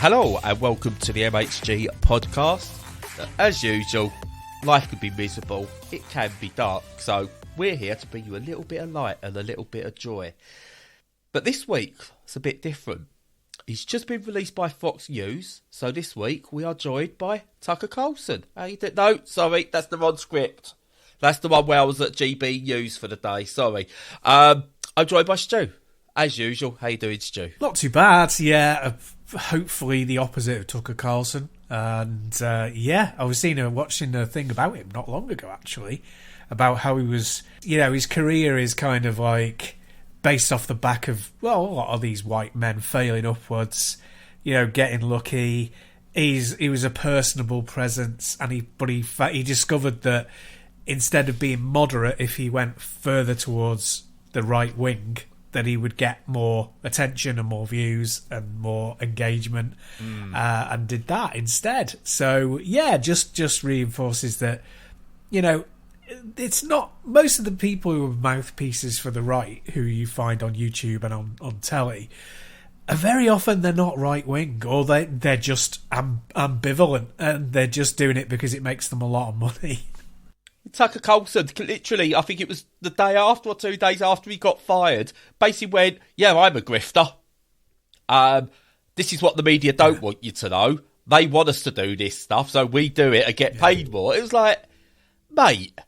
Hello and welcome to the MHG podcast. As usual, life can be miserable, it can be dark, so we're here to bring you a little bit of light and a little bit of joy. But this week, it's a bit different. It's just been released by Fox News, so this week we are joined by Tucker Carlson. No, sorry, that's the wrong script. That's the one where I was at GB News for the day, sorry. I'm joined by Stu. As usual, how you doing, Stu? Not too bad, yeah. Hopefully the opposite of Tucker Carlson. And I was watching a thing about him not long ago, actually, about how he was, his career is kind of like based off the back of, a lot of these white men failing upwards, getting lucky. He was a personable presence, and he discovered that instead of being moderate, if he went further towards the right wing, that he would get more attention and more views and more engagement, and did that instead. So yeah, just reinforces that, it's not most of the people who are mouthpieces for the right who you find on YouTube and on telly are very often they're not right wing, or they're just ambivalent, and they're just doing it because it makes them a lot of money. Tucker Carlson, literally, I think it was the day after or 2 days after he got fired, basically went, yeah, I'm a grifter. This is what the media don't want you to know. They want us to do this stuff, so we do it and get paid more. It was like, mate,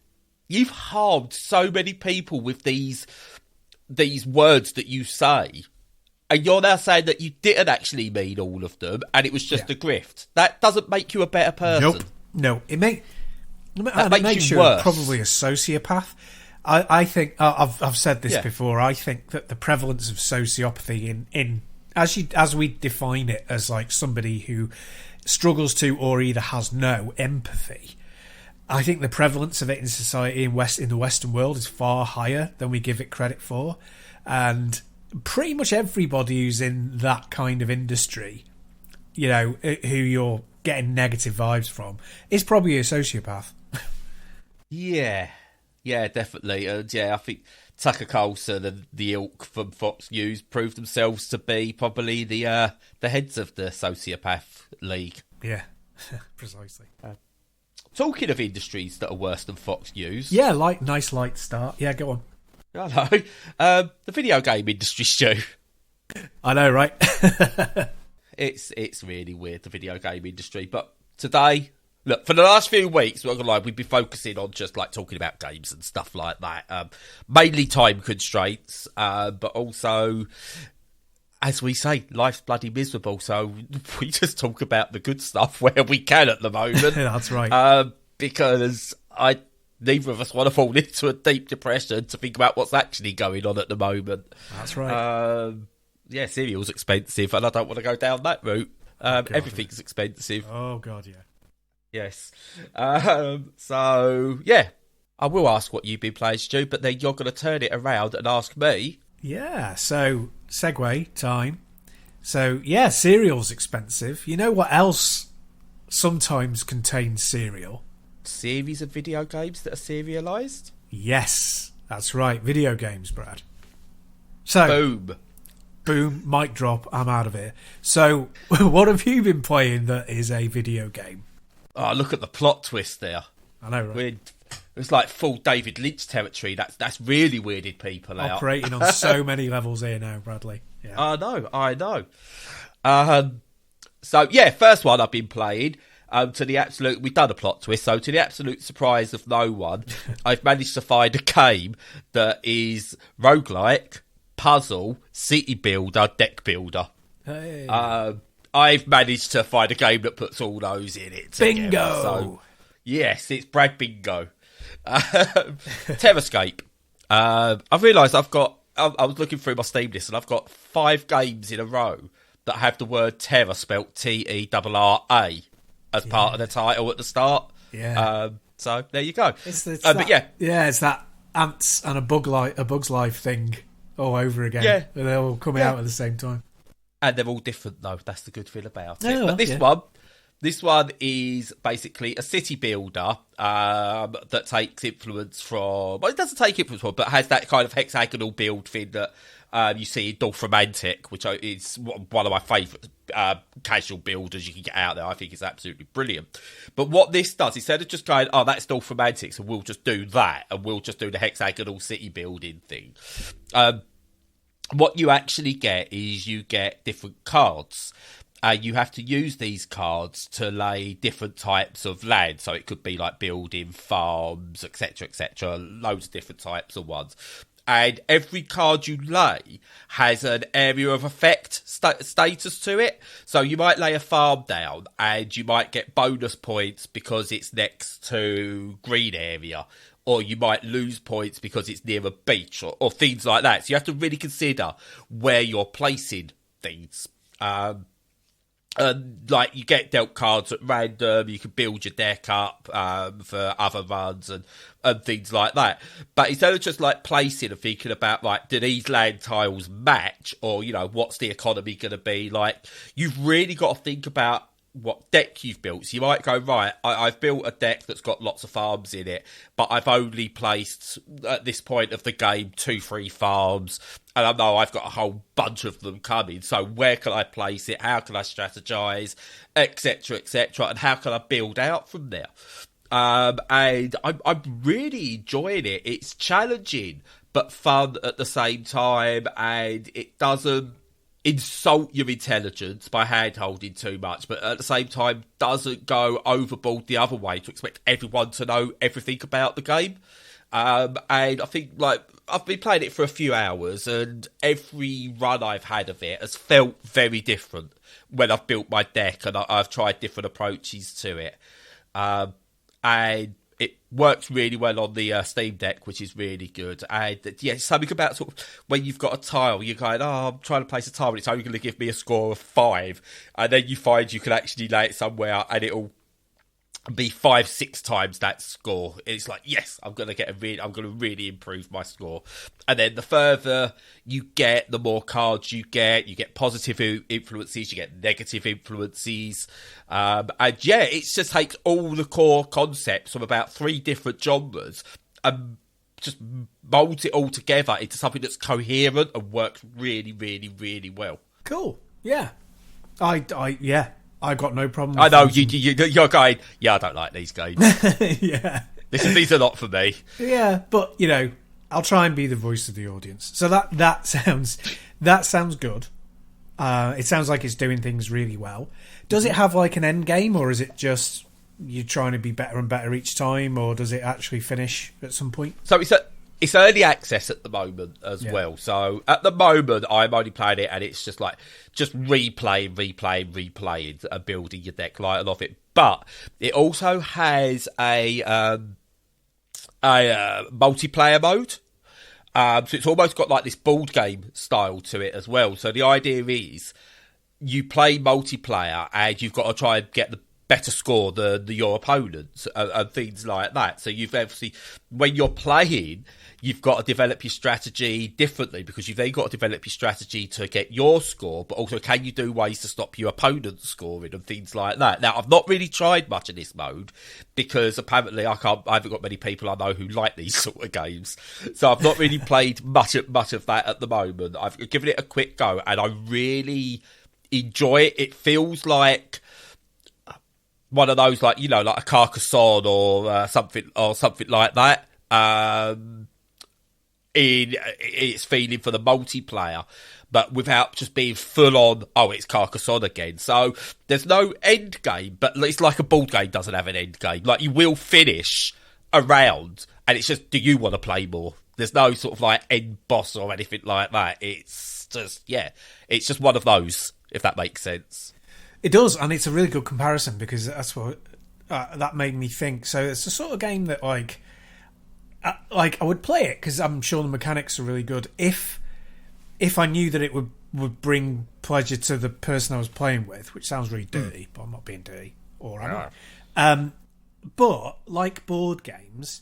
you've harmed so many people with these words that you say, and you're now saying that you didn't actually mean all of them, and it was just a grift. That doesn't make you a better person. Nope. No, It makes you worse. Probably a sociopath. I think I've said this before. I think that the prevalence of sociopathy in as we define it as like somebody who struggles to or either has no empathy. I think the prevalence of it in society in the Western world is far higher than we give it credit for, and pretty much everybody who's in that kind of industry, who you're getting negative vibes from, is probably a sociopath. Yeah, definitely. I think Tucker Carlson and the ilk from Fox News proved themselves to be probably the heads of the sociopath league. Yeah, precisely. Talking of industries that are worse than Fox News. Yeah, nice light start. Yeah, go on. Hello. The video game industry, Stu. I know, right? It's really weird, the video game industry. But today, look, for the last few weeks, we've been focusing on just like talking about games and stuff like that. Mainly time constraints, but also, as we say, life's bloody miserable. So we just talk about the good stuff where we can at the moment. That's right. Because neither of us want to fall into a deep depression to think about what's actually going on at the moment. That's right. Cereal's expensive, and I don't want to go down that route. Everything's expensive. Oh, God, yeah. Yes. I will ask what you've been playing, Stu, but then you're going to turn it around and ask me. Yeah, so segue time. So, yeah, cereal's expensive. You know what else sometimes contains cereal? Series of video games that are serialised? Yes, that's right. Video games, Brad. So, Boom, mic drop, I'm out of here. So, what have you been playing that is a video game? Oh, look at the plot twist there. I know, right? It's like full David Lynch territory. That's really weirded people out. Operating on so many levels here now, Bradley. Yeah. I know. First one I've been playing, we've done a plot twist, so to the absolute surprise of no one, I've managed to find a game that is roguelike, puzzle, city builder, deck builder. Hey. I've managed to find a game that puts all those in it together. Bingo! So, yes, it's Brad Bingo. TerraScape. I've realised I was looking through my Steam list and I've got 5 games in a row that have the word Terra spelt Terra as part of the title at the start. Yeah. So there you go. It's that ants and a Bug's Life thing all over again. Yeah. They're all coming out at the same time. And they're all different, though. That's the good thing about it. But this one is basically a city builder that takes influence from... Well, it doesn't take influence from, but has that kind of hexagonal build thing that you see in North Romantic, which is one of my favourite casual builders you can get out there. I think it's absolutely brilliant. But what this does, instead of just going, oh, that's North Romantics, and we'll just do that, and we'll just do the hexagonal city building thing, what you actually get is you get different cards. You have to use these cards to lay different types of land. So it could be like building, farms, etc., loads of different types of ones. And every card you lay has an area of effect status to it. So you might lay a farm down and you might get bonus points because it's next to green area. Or you might lose points because it's near a beach or things like that. So you have to really consider where you're placing things. Like you get dealt cards at random, you can build your deck up for other runs and things like that. But instead of just like placing and thinking about like, do these land tiles match, or what's the economy going to be like, you've really got to think about what deck you've built. So you might go, right, I've built a deck that's got lots of farms in it, but I've only placed at this point of the game 2-3 farms, and I know I've got a whole bunch of them coming. So where can I place it? How can I strategize, etc., and how can I build out from there? And I'm really enjoying it. It's challenging but fun at the same time, and it doesn't insult your intelligence by hand-holding too much, but at the same time doesn't go overboard the other way to expect everyone to know everything about the game. And I think, like, I've been playing it for a few hours, and every run I've had of it has felt very different when I've built my deck and I've tried different approaches to it. And it works really well on the Steam Deck, which is really good. And yeah, something about sort of when you've got a tile, you're going, oh, I'm trying to place a tile, and it's only going to give me a score of 5. And then you find you can actually lay it somewhere and it'll be 5-6 times that score. It's like, yes, I'm going to really improve my score. And then the further you get, the more cards you get positive influences, you get negative influences. And yeah, it just takes all the core concepts from about 3 different genres and just molds it all together into something that's coherent and works really, really, really well. Cool. Yeah. I got no problem. I know you're going, yeah, I don't like these games. Yeah. These are not for me. Yeah, but I'll try and be the voice of the audience. So that sounds good. It sounds like it's doing things really well. Does it have like an end game, or is it just you're trying to be better and better each time, or does it actually finish at some point? So it's early access at the moment as well. So at the moment, I'm only playing it, and it's just like replaying and building your deck. Like, I love it. But it also has a multiplayer mode. So it's almost got like this board game style to it as well. So the idea is you play multiplayer and you've got to try and get the better score than your opponents and things like that. So you've obviously, when you're playing, you've got to develop your strategy differently, because you've then got to develop your strategy to get your score, but also can you do ways to stop your opponent's scoring and things like that. Now, I've not really tried much of this mode because apparently I haven't got many people I know who like these sort of games. So I've not really played much of that at the moment. I've given it a quick go and I really enjoy it. It feels like one of those, like, like a Carcassonne or something like that. In its feeling for the multiplayer, but without just being full on, oh, it's Carcassonne again. So there's no end game, but it's like a board game doesn't have an end game. Like, you will finish a round, and it's just, do you want to play more? There's no sort of like end boss or anything like that. It's just, it's just one of those, if that makes sense. It does, and it's a really good comparison, because that's what that made me think. So it's the sort of game that I would play it because I'm sure the mechanics are really good. If I knew that it would bring pleasure to the person I was playing with, which sounds really dirty, but I'm not being dirty, or am I? But like board games,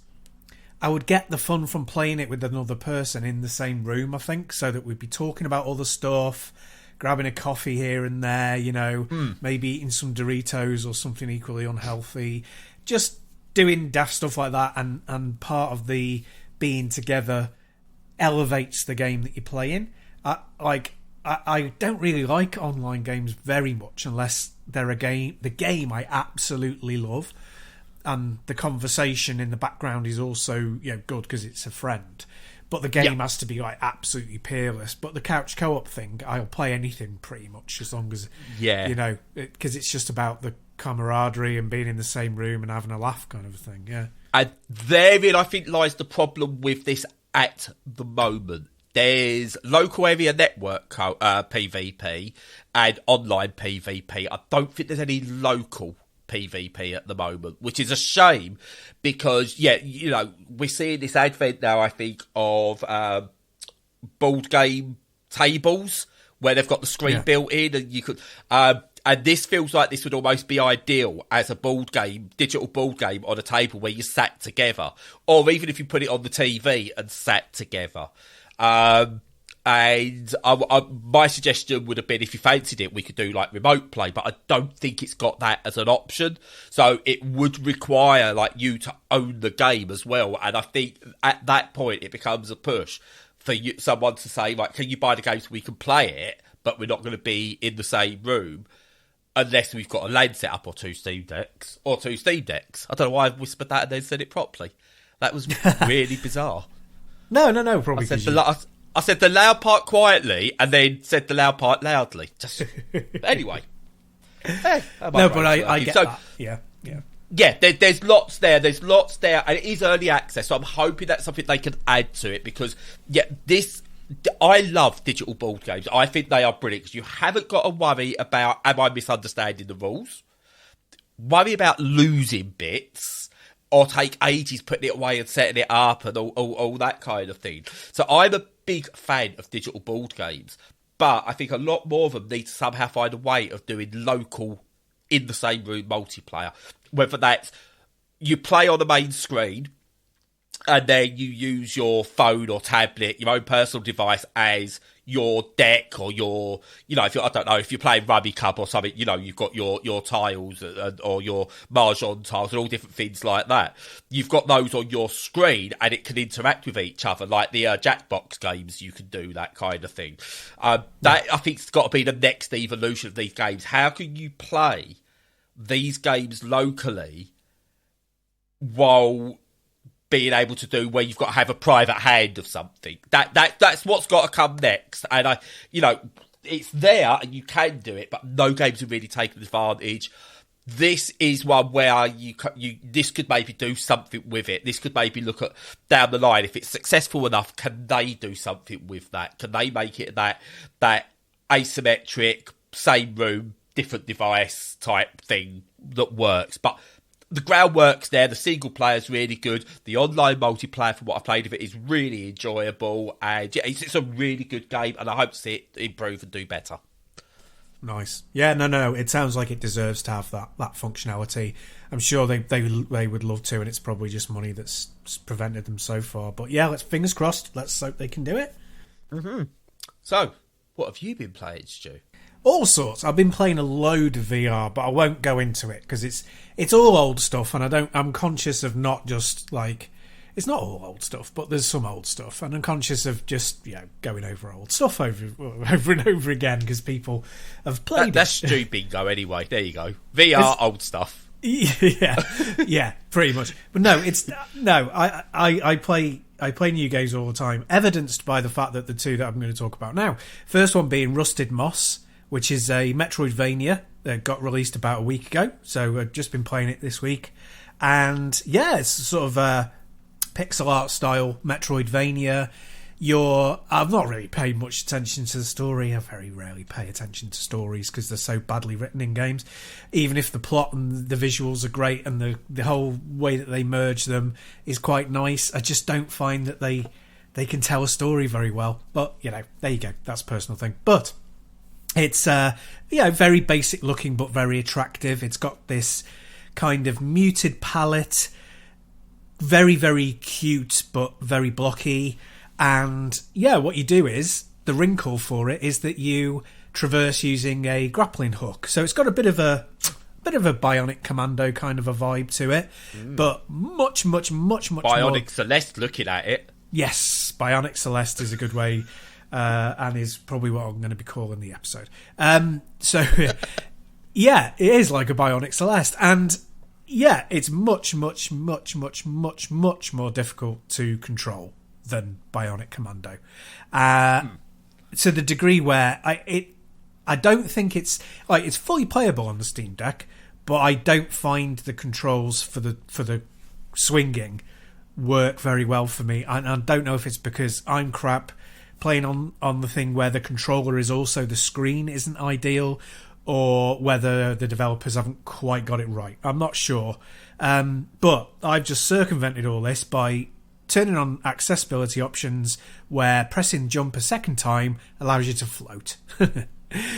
I would get the fun from playing it with another person in the same room, I think, so that we'd be talking about other stuff, grabbing a coffee here and there, maybe eating some Doritos or something equally unhealthy, just doing daft stuff like that, and part of the being together elevates the game that you're playing. I don't really like online games very much unless they're the game I absolutely love, and the conversation in the background is also good because it's a friend. But the game has to be like absolutely peerless. But the couch co-op thing, I'll play anything pretty much as long as because it's just about the camaraderie and being in the same room and having a laugh kind of a thing. Yeah, and therein I think lies the problem with this at the moment. There's local area network PvP and online PvP. I don't think there's any local PvP at the moment, which is a shame because, we're seeing this advent now, I think, of board game tables where they've got the screen built in and you could... and this feels like this would almost be ideal as a digital board game on a table where you sat together. Or even if you put it on the TV and sat together. And my suggestion would have been, if you fancied it, we could do like remote play, but I don't think it's got that as an option. So it would require like you to own the game as well. And I think at that point it becomes a push for someone to say, like, can you buy the game so we can play it, but we're not going to be in the same room unless we've got a LAN set up or two Steam Decks. I don't know why I whispered that and then said it properly. That was really bizarre. No, probably. I said the loud part quietly and then said the loud part loudly. Just anyway. I get that. Yeah. Yeah, there's lots there. There's lots there, and it is early access. So I'm hoping that's something they can add to it because, I love digital board games. I think they are brilliant because you haven't got to worry about, am I misunderstanding the rules? Worry about losing bits. Or take ages putting it away and setting it up and all that kind of thing. So I'm a big fan of digital board games. But I think a lot more of them need to somehow find a way of doing local, in the same room multiplayer. Whether that's you play on the main screen and then you use your phone or tablet, your own personal device as your deck or your, if you're playing Rummy Cub or something, you've got your tiles or your Mahjong tiles and all different things like that. You've got those on your screen and it can interact with each other, like the Jackbox games, you can do that kind of thing. That I think it's got to be the next evolution of these games. How can you play these games locally while being able to do where you've got to have a private hand of something? That's what's got to come next. And it's there and you can do it, but no games have really taken advantage. This is one where this could maybe do something with it. This could maybe look at down the line, if it's successful enough, can they do something with that? Can they make it that asymmetric, same room, different device type thing that works? But the groundwork's there. The single player is really good. The online multiplayer, from what I've played of it, is really enjoyable. And it's a really good game, and I hope to see it improve and do better. Nice. Yeah, no. It sounds like it deserves to have that functionality. I'm sure they would love to, and it's probably just money that's prevented them so far. But yeah, fingers crossed. Let's hope they can do it. Mm-hmm. So, what have you been playing, Stu? All sorts. I've been playing a load of VR, but I won't go into it because it's all old stuff, and I'm conscious of not just like, it's not all old stuff, but there's some old stuff, and I'm conscious of just going over old stuff over and over again because people have played That's Stu bingo anyway. There you go. VR old stuff. Yeah, pretty much. But I play new games all the time, evidenced by the fact that the two that I'm going to talk about now, first one being Rusted Moss, which is a Metroidvania that got released about a week ago. So I've just been playing it this week. And yeah, it's sort of a pixel art style Metroidvania. I've not really paid much attention to the story. I very rarely pay attention to stories because they're so badly written in games. Even if the plot and the visuals are great and the whole way that they merge them is quite nice, I just don't find that they can tell a story very well. But, there you go. That's a personal thing. But it's very basic looking but very attractive. It's got this kind of muted palette, very, very cute but very blocky. And what you do is, the wrinkle for it is that you traverse using a grappling hook. So it's got a bit of a Bionic Commando kind of a vibe to it, but much, much, much, much Bionic more. Celeste, looking at it. Yes, Bionic Celeste is a good way and is probably what I'm going to be calling the episode. So, yeah, it is like a Bionic Celeste, and yeah, it's much, much, much, much, much, much more difficult to control than Bionic Commando. To the degree where I don't think it's fully playable on the Steam Deck, but I don't find the controls for the swinging work very well for me. I don't know if it's because I'm crap playing on the thing where the controller is also the screen isn't ideal, or whether the developers haven't quite got it right. I'm not sure. But I've just circumvented all this by turning on accessibility options where pressing jump a second time allows you to float.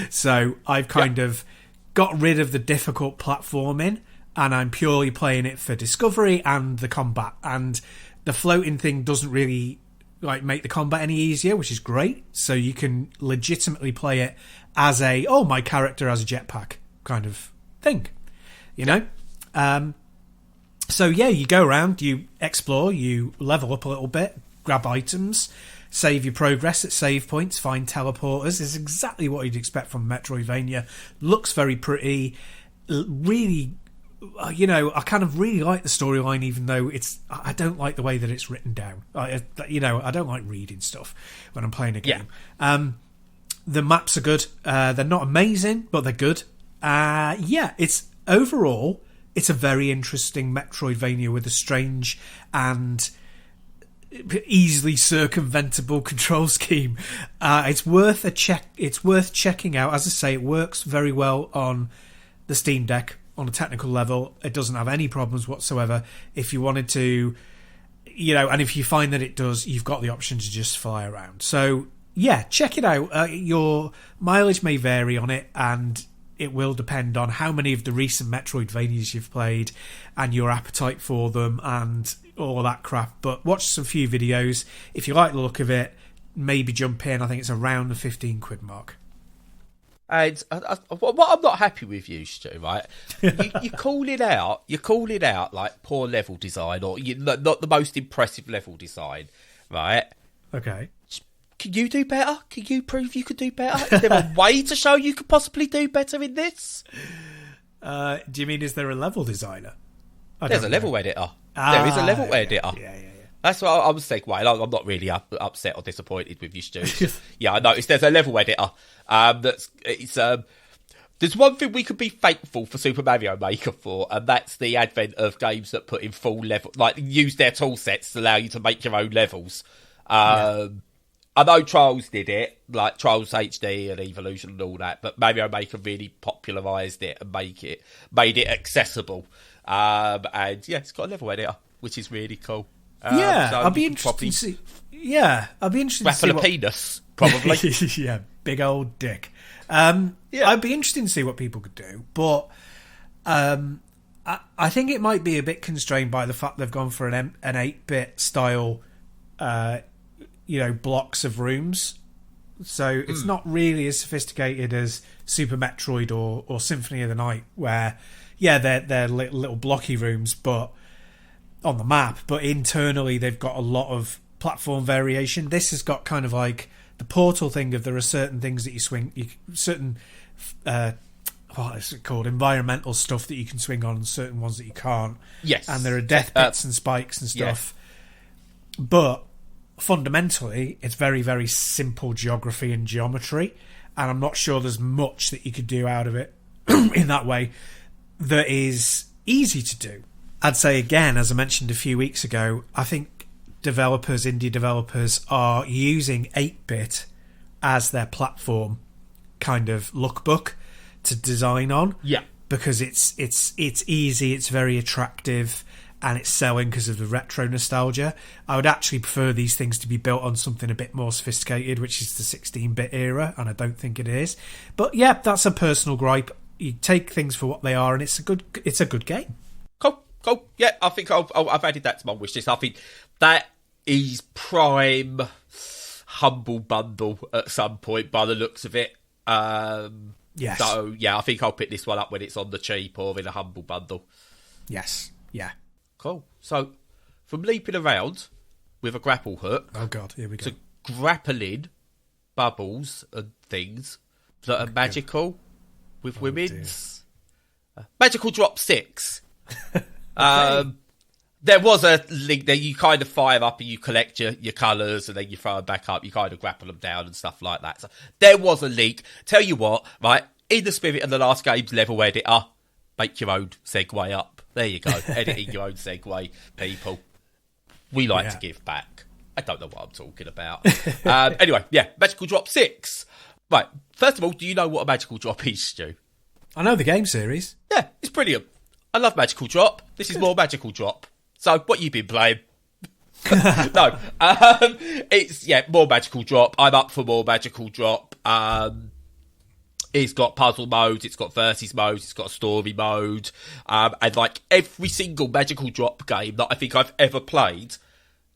So I've kind of got rid of the difficult platforming, and I'm purely playing it for discovery and the combat. And the floating thing doesn't really make the combat any easier, which is great. So you can legitimately play it as my character has a jetpack kind of thing, you know? So yeah, you go around, you explore, you level up a little bit, grab items, save your progress at save points, find teleporters. It's exactly what you'd expect from Metroidvania. Looks very pretty. Really, I kind of really like the storyline, even though I don't like the way that it's written down. I don't like reading stuff when I'm playing a game. Yeah. The maps are good. They're not amazing, but they're good. It's a very interesting Metroidvania with a strange and easily circumventable control scheme. It's worth a check. It's worth checking out. As I say, it works very well on the Steam Deck on a technical level. It doesn't have any problems whatsoever. If you wanted to, and if you find that it does, you've got the option to just fly around. So yeah, check it out. Your mileage may vary on it, and it will depend on how many of the recent Metroidvanias you've played and your appetite for them and all that crap. But watch some few videos. If you like the look of it, maybe jump in. I think it's around the £15 mark. And what I'm not happy with you, Stu, right? You call it out like poor level design, or not the most impressive level design, right? Okay. Can you do better? Can you prove you could do better? Is there a way to show you could possibly do better in this? Do you mean, is there a level designer? There's a level editor. There is a level editor. Yeah. That's what I was saying. Well, I'm not really upset or disappointed with you, Stu. Yeah, I noticed there's a level editor. There's one thing we could be thankful for Super Mario Maker for, and that's the advent of games that put in full level, use their tool sets to allow you to make your own levels. I know Trials did it, like Trials HD and Evolution and all that, but Mario Maker really popularised it and made it accessible. And yeah, it's got a level editor, which is really cool. I'd be interested to see. Yeah, I'd be interested to see. Raffle a penis, probably. Yeah, big old dick. I'd be interested to see what people could do, but I think it might be a bit constrained by the fact they've gone for an 8-bit style. Blocks of rooms. So it's not really as sophisticated as Super Metroid or Symphony of the Night, where, they're little blocky rooms but on the map, but internally they've got a lot of platform variation. This has got kind of like the Portal thing of there are certain things that you swing, certain, what is it called, environmental stuff that you can swing on and certain ones that you can't. Yes. And there are death bits and spikes and stuff. Yeah. But fundamentally, it's very, very simple geography and geometry, and I'm not sure there's much that you could do out of it in that way that is easy to do. I'd say, again, as I mentioned a few weeks ago, I think indie developers are using 8-bit as their platform kind of lookbook to design on. Yeah. Because it's easy, it's very attractive, and it's selling because of the retro nostalgia. I would actually prefer these things to be built on something a bit more sophisticated, which is the 16-bit era, and I don't think it is. But yeah, that's a personal gripe. You take things for what they are, and it's a good game. Cool. Yeah, I think I've added that to my wish list. I think that is prime Humble Bundle at some point by the looks of it. Yes. So yeah, I think I'll pick this one up when it's on the cheap or in a Humble Bundle. Yes. Yeah. Cool. So, from leaping around with a grapple hook, oh god, here we go, to grappling bubbles and things that are magical with women's. Magical Drop 6. There was a link there. You kind of fire up and you collect your colours and then you throw them back up. You kind of grapple them down and stuff like that. So there was a link. Tell you what, right, in the spirit of the last game's level editor, make your own segue up. There you go. Editing your own segue, people. We like to give back. I don't know what I'm talking about. Anyway, Magical Drop 6. Right, first of all, do you know what a Magical Drop is, Stu? I know the game series. Yeah, it's brilliant. I love Magical Drop. This is more Magical Drop. So, what you been playing? No, it's more Magical Drop. I'm up for more Magical Drop. It's got puzzle modes, it's got versus modes, it's got a story mode, and like every single Magical Drop game that I think I've ever played,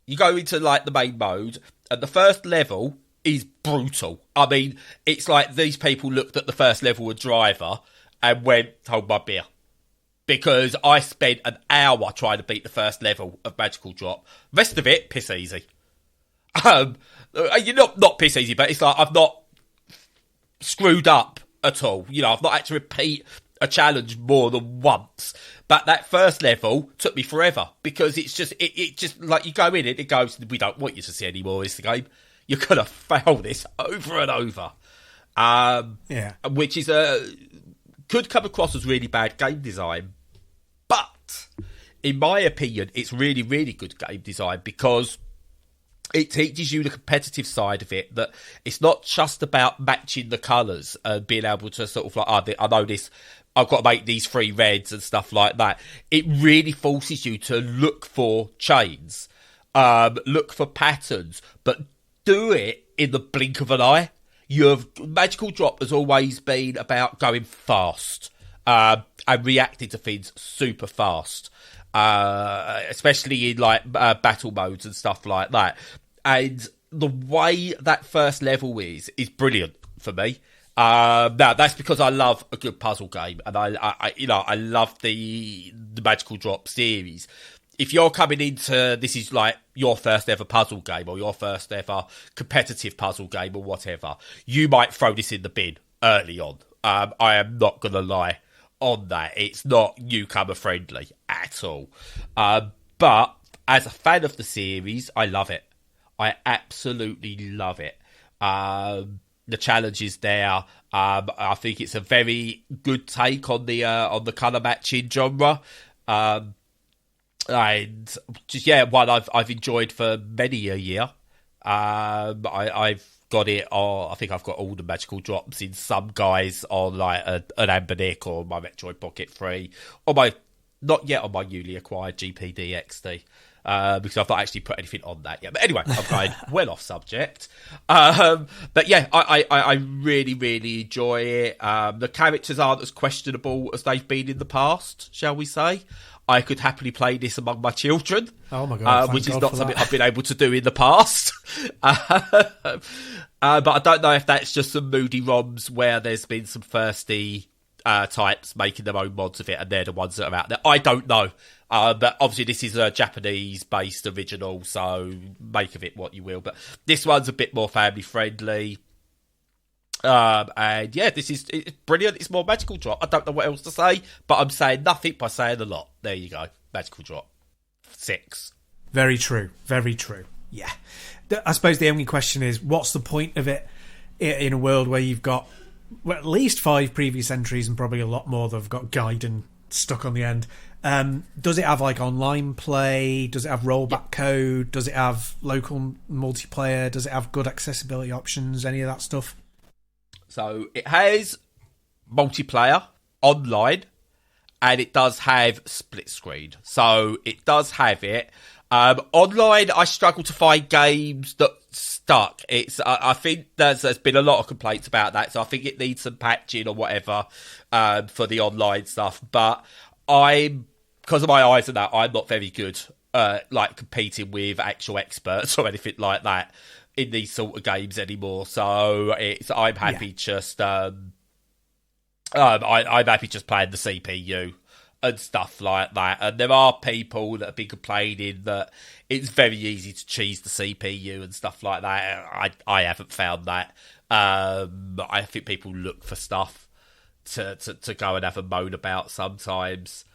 you go into like the main mode, and the first level is brutal. I mean, it's like these people looked at the first level with Driver and went, hold my beer. Because I spent an hour trying to beat the first level of Magical Drop. Rest of it, piss easy. You're not piss easy, but it's like I've not screwed up at all. You know, I've not had to repeat a challenge more than once. But that first level took me forever because it's just, it just like you go in it goes, we don't want you to see any more of this game. You're going to fail this over and over. Which is could come across as really bad game design. But, in my opinion, it's really, really good game design because it teaches you the competitive side of it, that it's not just about matching the colours and being able to sort of like, I know this, I've got to make these 3 reds and stuff like that. It really forces you to look for chains, look for patterns, but do it in the blink of an eye. Magical Drop has always been about going fast. And reacting to things super fast, especially in like battle modes and stuff like that. And the way that first level is brilliant for me. Now that's because I love a good puzzle game, and I love the Magical Drop series. If you're coming into this is like your first ever puzzle game or your first ever competitive puzzle game or whatever, you might throw this in the bin early on. I am not gonna lie on that. It's not newcomer friendly at all. But as a fan of the series, I love it. I absolutely love it. The challenge is there. I think it's a very good take on the colour matching genre. And just one I've enjoyed for many a year. I've got it, I think I've got all the Magical Drops in some guys on like an Amber Nick or my Metroid Pocket 3, or not yet on my newly acquired GPD XD, because I've not actually put anything on that yet. But anyway, I'm going well off subject. But yeah, I really, really enjoy it. The characters aren't as questionable as they've been in the past, shall we say. I could happily play this among my children. Oh my God! Which is not something I've been able to do in the past. But I don't know if that's just some moody ROMs where there's been some thirsty types making their own mods of it, and they're the ones that are out there. I don't know. But obviously this is a Japanese-based original, so make of it what you will. But this one's a bit more family-friendly. And yeah, it's brilliant. It's more Magical Drop. I don't know what else to say, but I'm saying nothing by saying a lot. There you go. Magical Drop 6. Very true. Very true. Yeah. I suppose the only question is, what's the point of it in a world where you've got at least 5 previous entries and probably a lot more that have got Gaiden stuck on the end? Does it have like online play? Does it have rollback code? Does it have local multiplayer? Does it have good accessibility options? Any of that stuff? So it has multiplayer online, and it does have split screen. So it does have it. Online, I struggle to find games that stuck. I think there's been a lot of complaints about that, so I think it needs some patching or whatever for the online stuff. But because of my eyes and that, I'm not very good like competing with actual experts or anything like that in these sort of games anymore. So I'm happy just I'm happy just playing the CPU and stuff like that. And there are people that have been complaining that it's very easy to cheese the CPU and stuff like that. I haven't found that. I think people look for stuff to go and have a moan about sometimes.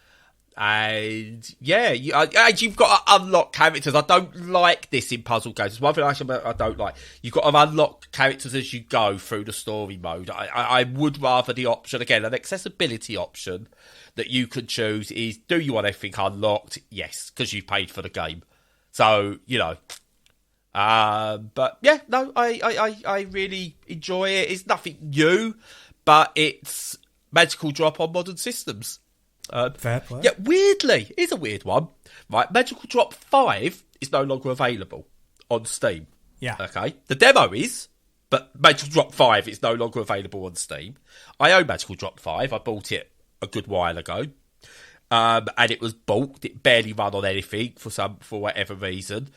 And yeah, you've got to unlock characters. I don't like this in puzzle games. It's one thing I don't like. You've got to unlock characters as you go through the story mode. I would rather the option, again, an accessibility option that you could choose is, do you want everything unlocked? Yes, because you've paid for the game. So, but yeah, no, I really enjoy it. It's nothing new, but it's magical drop on modern systems. Fair play. Yeah, weirdly, here's a weird one. Right, Magical Drop 5 is no longer available on Steam. Yeah. Okay. The demo is, but Magical Drop 5 is no longer available on Steam. I own Magical Drop 5. I bought it a good while ago. And it was bulked. It barely ran on anything for whatever reason.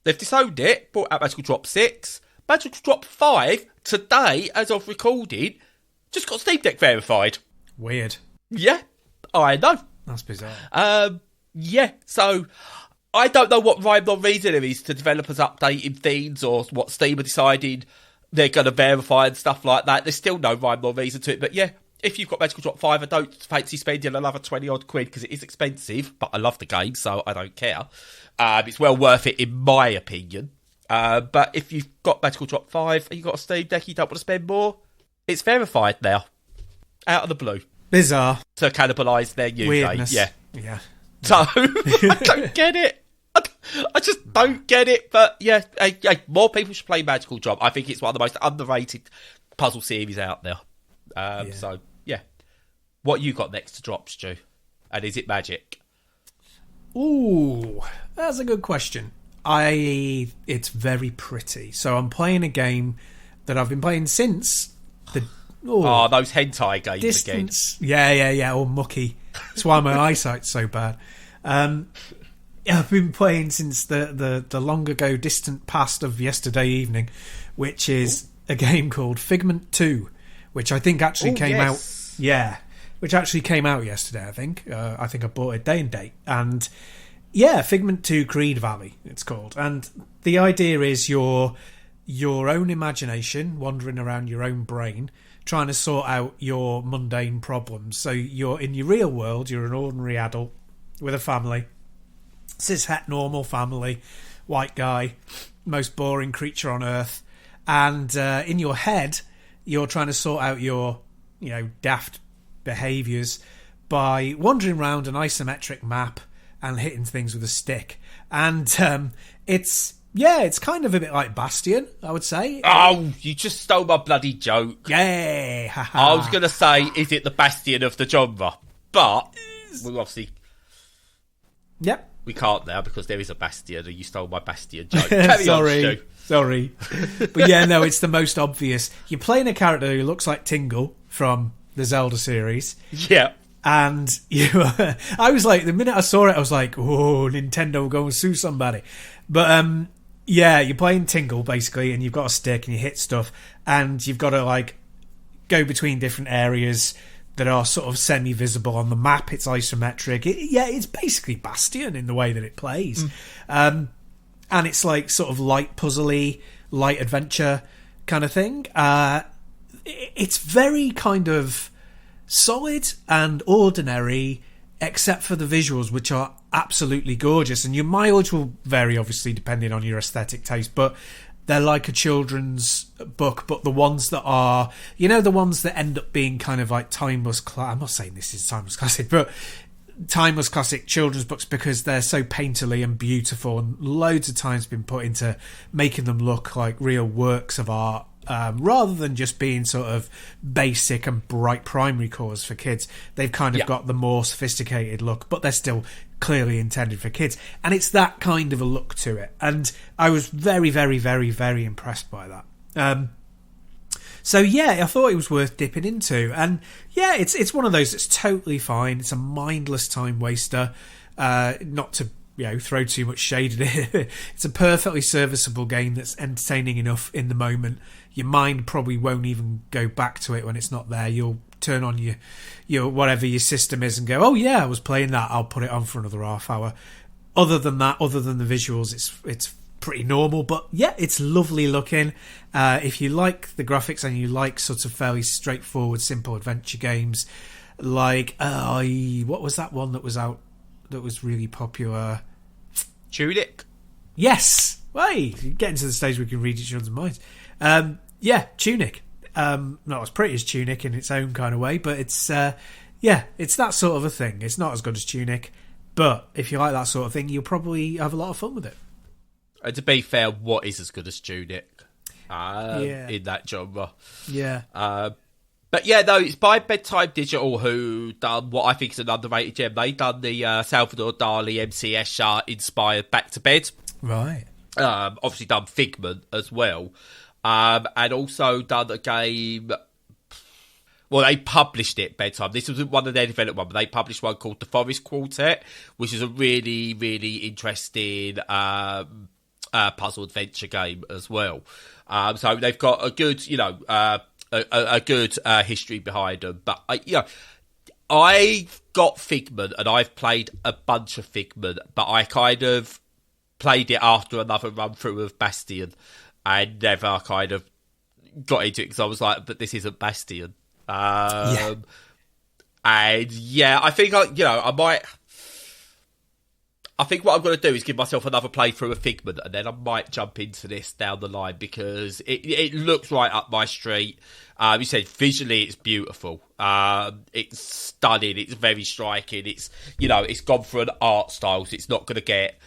They've disowned it, brought out Magical Drop 6. Magical Drop 5, today, as of recording, just got Steam Deck verified. Weird. Yeah. I know. That's bizarre. Yeah, so I don't know what rhyme or reason there is to developers updating things or what Steam are deciding they're going to verify and stuff like that. There's still no rhyme or reason to it. But yeah, if you've got Magical Drop 5, I don't fancy spending another 20 odd quid because it is expensive, but I love the game, so I don't care. It's well worth it in my opinion. But if you've got Magical Drop 5 and you've got a Steam Deck, you don't want to spend more, it's verified now. Out of the blue. Bizarre. To cannibalise their new weirdness. game. Yeah. So, I don't get it. I just don't get it. But yeah, more people should play Magical Drop. I think it's one of the most underrated puzzle series out there. So, yeah. What you got next to drop, Stu? And is it magic? Ooh, that's a good question. It's very pretty. So I'm playing a game that I've been playing since the... Oh, those hentai games distance. again. Yeah, all mucky. That's why my eyesight's so bad. I've been playing since the long ago distant past of yesterday evening, which is a game called Figment 2, which I think actually came out. Yeah, which actually came out yesterday, I think. I think I bought it day and date. And yeah, Figment 2 Creed Valley, it's called. And the idea is your own imagination wandering around your own brain, trying to sort out your mundane problems. So you're in your real world, you're an ordinary adult with a family, cis-het normal family, white guy, most boring creature on earth, and in your head you're trying to sort out your daft behaviours by wandering around an isometric map and hitting things with a stick. And it's kind of a bit like Bastion, I would say. Oh, you just stole my bloody joke. Yeah. I was going to say, is it the Bastion of the genre? But we obviously... Yep. We can't now because there is a Bastion and you stole my Bastion joke. Carry on, Sorry. But yeah, no, it's the most obvious. You're playing a character who looks like Tingle from the Zelda series. Yeah. And I was like, the minute I saw it, I was like, oh, Nintendo will go and sue somebody. But yeah, you're playing Tingle basically, and you've got a stick and you hit stuff, and you've got to like go between different areas that are sort of semi-visible on the map. It's isometric. It's basically Bastion in the way that it plays. And it's like sort of light puzzly, light adventure kind of thing. It's very kind of solid and ordinary, except for the visuals, which are absolutely gorgeous. And your mileage will vary, obviously, depending on your aesthetic taste, but they're like a children's book. But the ones that are, the ones that end up being kind of like timeless, I'm not saying this is timeless classic, but timeless classic children's books, because they're so painterly and beautiful, and loads of time's been put into making them look like real works of art, rather than just being sort of basic and bright primary colours for kids. They've kind of got the more sophisticated look, but they're still clearly intended for kids. And it's that kind of a look to it. And I was very, very, very, very impressed by that. So yeah, I thought it was worth dipping into. And yeah, it's one of those that's totally fine. It's a mindless time waster. Not to throw too much shade at it. It's a perfectly serviceable game that's entertaining enough in the moment. Your mind probably won't even go back to it when it's not there. You'll turn on your whatever your system is and go, oh yeah, I was playing that, I'll put it on for another half hour. Other than that, other than the visuals, it's pretty normal, but yeah, it's lovely looking. If you like the graphics and you like sort of fairly straightforward, simple adventure games, like what was that one that was out that was really popular? Tunic. Yes. Hey, getting to the stage where we can read each other's minds. Yeah, Tunic. Not as pretty as Tunic in its own kind of way, but it's it's that sort of a thing. It's not as good as Tunic, but if you like that sort of thing, you'll probably have a lot of fun with it. And to be fair, what is as good as Tunic in that genre? Yeah. But yeah, no, it's by Bedtime Digital, who done what I think is an underrated gem. They done the Salvador Dali MCS inspired Back to Bed. Right. Obviously done Figment as well. And also done a game. Well, they published it, Bedtime. This wasn't one of their developed ones, but they published one called The Forest Quartet, which is a really, really interesting puzzle adventure game as well. So they've got a good, a good history behind them. But I've got Figment and I've played a bunch of Figment, but I kind of played it after another run through of Bastion and never kind of got into it because I was like, but this isn't Bastion. And yeah, I think I might. I think what I'm going to do is give myself another playthrough of Figment, and then I might jump into this down the line because it looks right up my street. You said visually it's beautiful. It's stunning. It's very striking. It's it's gone for an art style, so it's not going to get.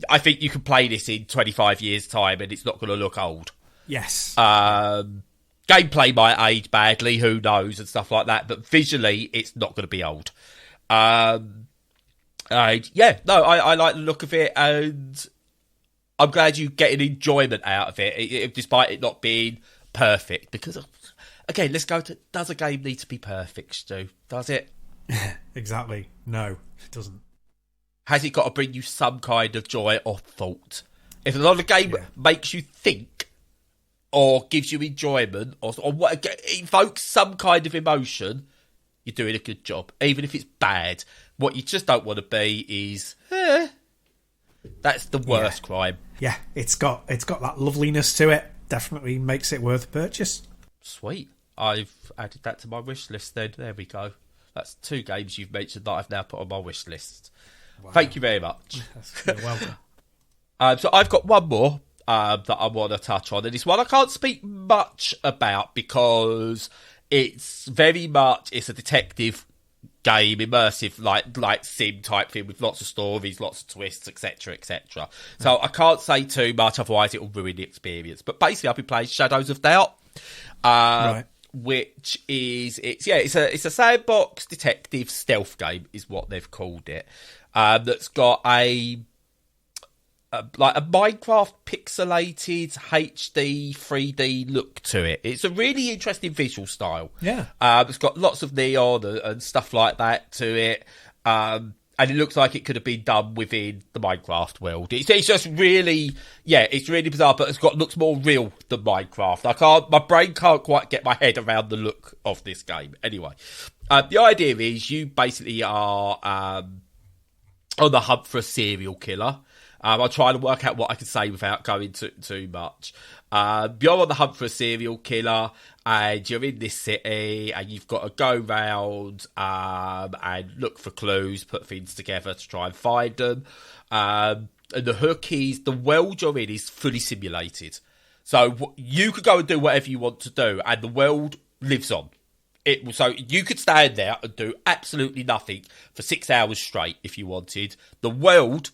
I think you can play this in 25 years' time, and it's not going to look old. Yes. Gameplay might age badly, who knows, and stuff like that. But visually, it's not going to be old. I like the look of it, and I'm glad you get an enjoyment out of it, despite it not being perfect. Because, again, let's go to, does a game need to be perfect, Stu? Does it? Exactly. No, it doesn't. Has it got to bring you some kind of joy or thought? If another game makes you think, or gives you enjoyment, or what, evokes some kind of emotion, you're doing a good job. Even if it's bad. What you just don't want to be is, that's the worst crime. Yeah, it's got that loveliness to it. Definitely makes it worth purchase. Sweet. I've added that to my wish list then. There we go. That's 2 games you've mentioned that I've now put on my wish list. Wow. Thank you very much. You're welcome. So I've got one more that I want to touch on, and it's one I can't speak much about because it's a detective game, immersive, like sim type thing with lots of stories, lots of twists, etc., etc. So I can't say too much, otherwise it will ruin the experience. But basically, I've been playing Shadows of Doubt, which is it's a sandbox detective stealth game, is what they've called it. That's got a Minecraft pixelated HD 3D look to it. It's a really interesting visual style. Yeah. It's got lots of neon and stuff like that to it. And it looks like it could have been done within the Minecraft world. It's just really, it's really bizarre, but looks more real than Minecraft. My brain can't quite get my head around the look of this game. Anyway, the idea is you basically are on the hunt for a serial killer. I'll try to work out what I can say without going too much. You're on the hunt for a serial killer, and you're in this city, and you've got to go round and look for clues, put things together to try and find them. And the hook is the world you're in is fully simulated. So you could go and do whatever you want to do, and the world lives on. So you could stand there and do absolutely nothing for 6 hours straight if you wanted. The world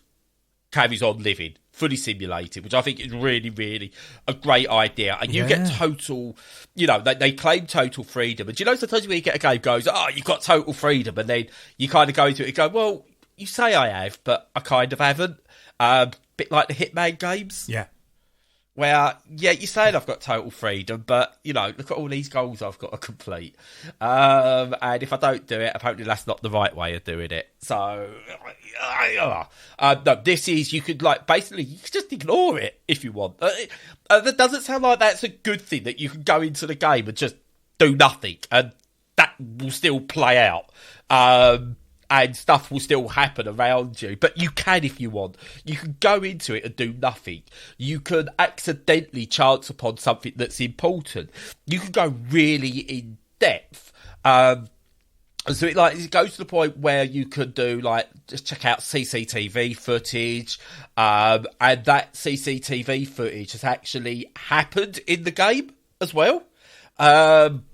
carries on living, fully simulated, which I think is really, really a great idea. And you get total, they claim total freedom. And sometimes when you get a game goes, you've got total freedom, and then you kind of go into it and go, well, you say I have, but I kind of haven't. Bit like the Hitman games. Yeah. Where, you're saying I've got total freedom, but, look at all these goals I've got to complete. And if I don't do it, apparently that's not the right way of doing it. So, no, this is, you could, basically, you could just ignore it if you want. That doesn't sound like that's a good thing, that you can go into the game and just do nothing. And that will still play out. And stuff will still happen around you. But you can if you want. You can go into it and do nothing. You can accidentally chance upon something that's important. You can go really in depth. So it goes to the point where you could do, like, just check out CCTV footage. And that CCTV footage has actually happened in the game as well. And...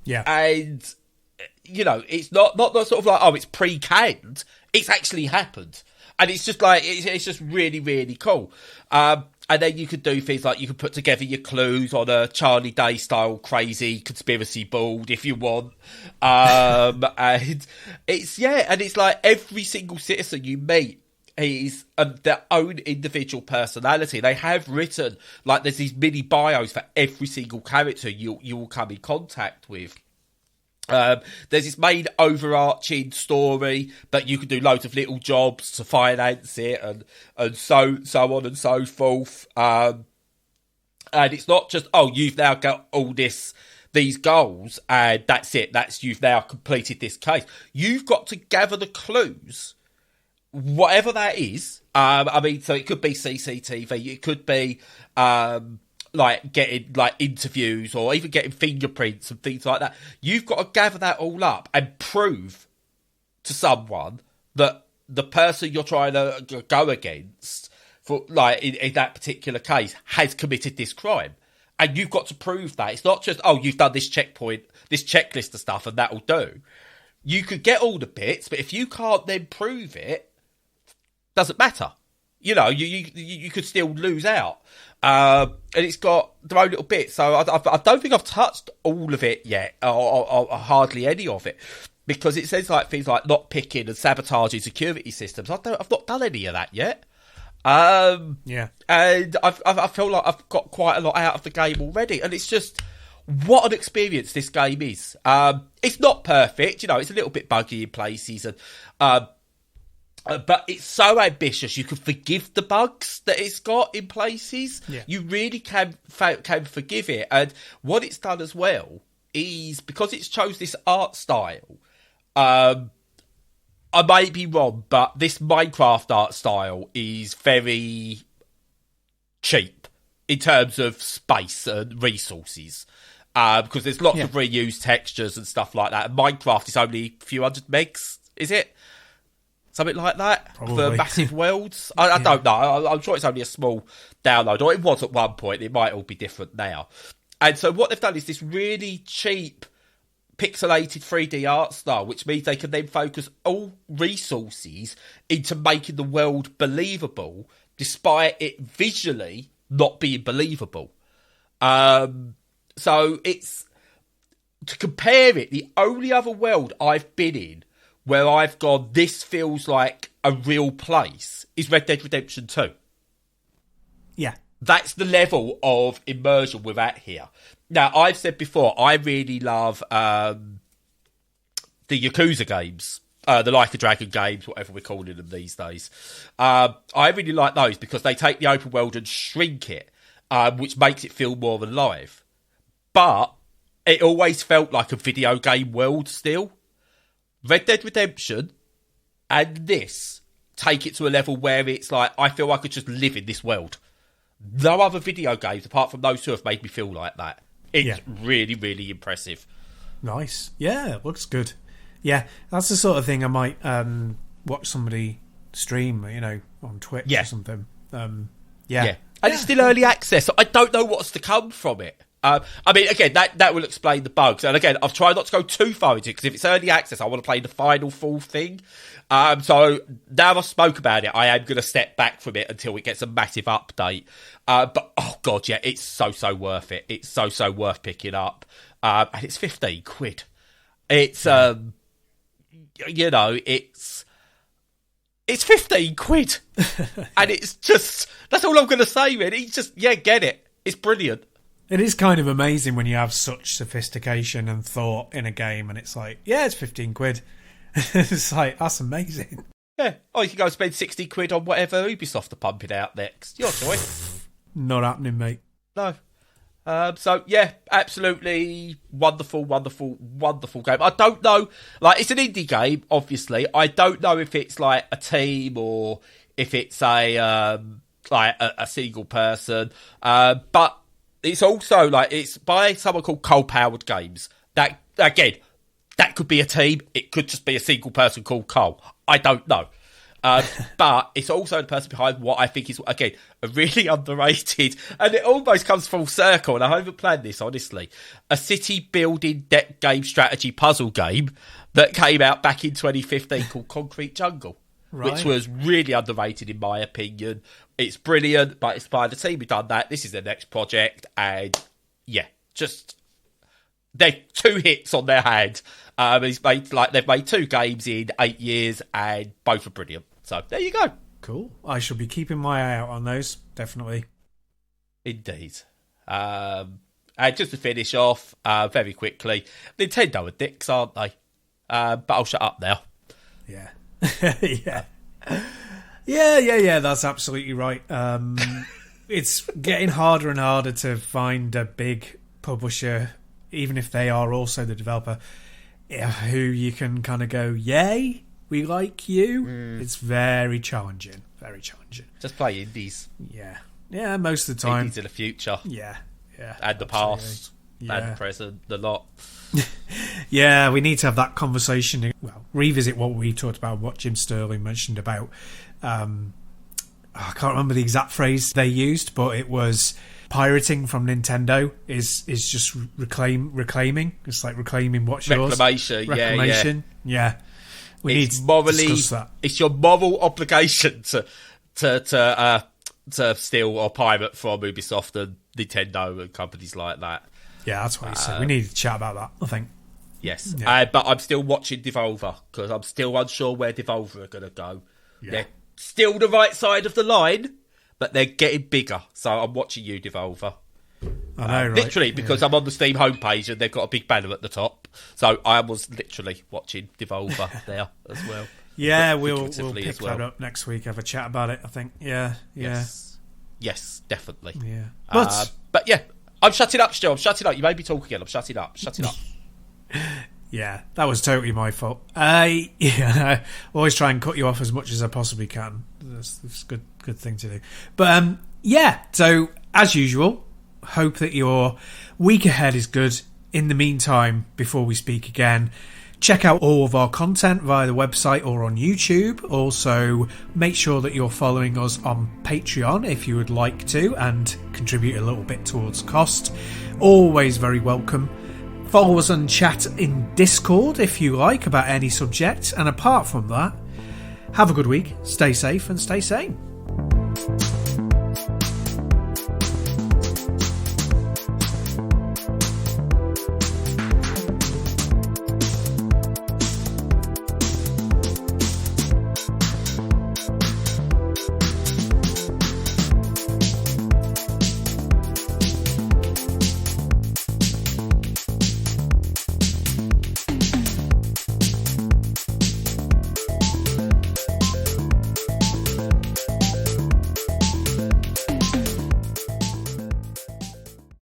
it's not sort of like, oh, it's pre-canned. It's actually happened. And it's just like, it's just really, really cool. And then you could do things like you could put together your clues on a Charlie Day style crazy conspiracy board if you want. And it's like every single citizen you meet is their own individual personality. They have written, like, there's these mini bios for every single character you will come in contact with. There's this main overarching story, but you can do loads of little jobs to finance it, and so on and so forth. And it's not just, oh, you've now got all these goals, and that's it. You've now completed this case. You've got to gather the clues, whatever that is. So it could be CCTV, it could be like getting like interviews or even getting fingerprints and things like that. You've got to gather that all up and prove to someone that the person you're trying to go against, for like in that particular case, has committed this crime. And you've got to prove that. It's not just, oh, you've done this checkpoint, this checklist of stuff, and that'll do. You could get all the bits, but if you can't then prove it, doesn't matter. You could still lose out. And it's got their own little bits. So I don't think I've touched all of it yet, or hardly any of it, because it says like things like not picking and sabotaging security systems. I've not done any of that yet. And I feel like I've got quite a lot out of the game already, and it's just what an experience this game is. It's not perfect, it's a little bit buggy in places, and but it's so ambitious. You can forgive the bugs that it's got in places. Yeah. You really can forgive it. And what it's done as well is, because it's chose this art style, I might be wrong, but this Minecraft art style is very cheap in terms of space and resources. Because there's lots of reused textures and stuff like that. And Minecraft is only a few hundred megs, is it? Something like that. Probably. For massive worlds. I don't know. I'm sure it's only a small download, or it was at one point. It might all be different now. And so what they've done is this really cheap, pixelated 3D art style, which means they can then focus all resources into making the world believable, despite it visually not being believable. So it's, to compare it, the only other world I've been in where I've gone, this feels like a real place, is Red Dead Redemption 2. Yeah. That's the level of immersion we're at here. Now, I've said before, I really love the Yakuza games, the Like a Dragon games, whatever we're calling them these days. I really like those because they take the open world and shrink it, which makes it feel more alive. But it always felt like a video game world still. Red Dead Redemption and this take it to a level where it's like, I feel I could just live in this world. No other video games, apart from those two, have made me feel like that. It's really, really impressive. Nice. Yeah, it looks good. Yeah, that's the sort of thing I might watch somebody stream, on Twitch or something. And it's still early access, so I don't know what's to come from it. Again, that will explain the bugs. And again, I've tried not to go too far into it, because if it's early access, I want to play the final full thing. So now I've spoke about it, I am going to step back from it until it gets a massive update. But, oh God, yeah, it's so worth it. It's so worth picking up. And it's 15 quid. It's, it's 15 quid. And it's just, that's all I'm going to say, man. It's just, get it. It's brilliant. It is kind of amazing when you have such sophistication and thought in a game, and it's like, it's 15 quid. It's like, that's amazing. Yeah. Oh, you can go spend 60 quid on whatever Ubisoft are pumping out next. Your choice. Not happening, mate. No. So yeah, absolutely wonderful, wonderful, wonderful game. I don't know, like it's an indie game, obviously. I don't know if it's like a team or if it's a single person. But it's also like it's by someone called Coal Powered Games. That again, that could be a team. It could just be a single person called Cole. I don't know. But it's also the person behind what I think is, again, a really underrated, and it almost comes full circle, and I haven't planned this, honestly, a city-building deck game strategy puzzle game that came out back in 2015 called Concrete Jungle, which was really underrated in my opinion. It's brilliant, but it's by the team who done that. This is their next project, and yeah, just... they're 2 hits on their hand. They've made 2 games in 8 years, and both are brilliant. So there you go. Cool. I shall be keeping my eye out on those, definitely. Indeed. And just to finish off, very quickly, Nintendo are dicks, aren't they? But I'll shut up now. Yeah. Yeah. That's absolutely right. It's getting harder and harder to find a big publisher, even if they are also the developer, who you can kind of go, yay, we like you. It's very challenging. Very challenging. Just play indies. Yeah, most of the time. Indies in the future. Yeah. And the past. And the present. The lot. Yeah, we need to have that conversation. Well, revisit what we talked about, what Jim Sterling mentioned about... I can't remember the exact phrase they used, but it was... pirating from Nintendo is just reclaiming. It's like reclaiming what's yours. Reclamation. Yeah. We need to discuss that. It's your moral obligation to steal or pirate from Ubisoft and Nintendo and companies like that. Yeah, that's what he said. We need to chat about that, I think. Yes. Yeah. But I'm still watching Devolver because I'm still unsure where Devolver are going to go. Yeah. They're still the right side of the line, but they're getting bigger. So I'm watching you, Devolver. I know, right? Literally, because I'm on the Steam homepage and they've got a big banner at the top. So I was literally watching Devolver there as well. Yeah, we'll pick that up next week, have a chat about it, I think. Yeah. Yes, definitely. Yeah. But yeah, I'm shutting up still. I'm shutting up. You made me talk again. I'm shutting up. Yeah, that was totally my fault. Always try and cut you off as much as I possibly can. That's a good thing to do. But so as usual, hope that your week ahead is good. In the meantime, before we speak again, check out all of our content via the website or on YouTube. Also, make sure that you're following us on Patreon if you would like to and contribute a little bit towards cost. Always very welcome. Follow us and chat in Discord if you like about any subject. And apart from that, have a good week, stay safe and stay sane.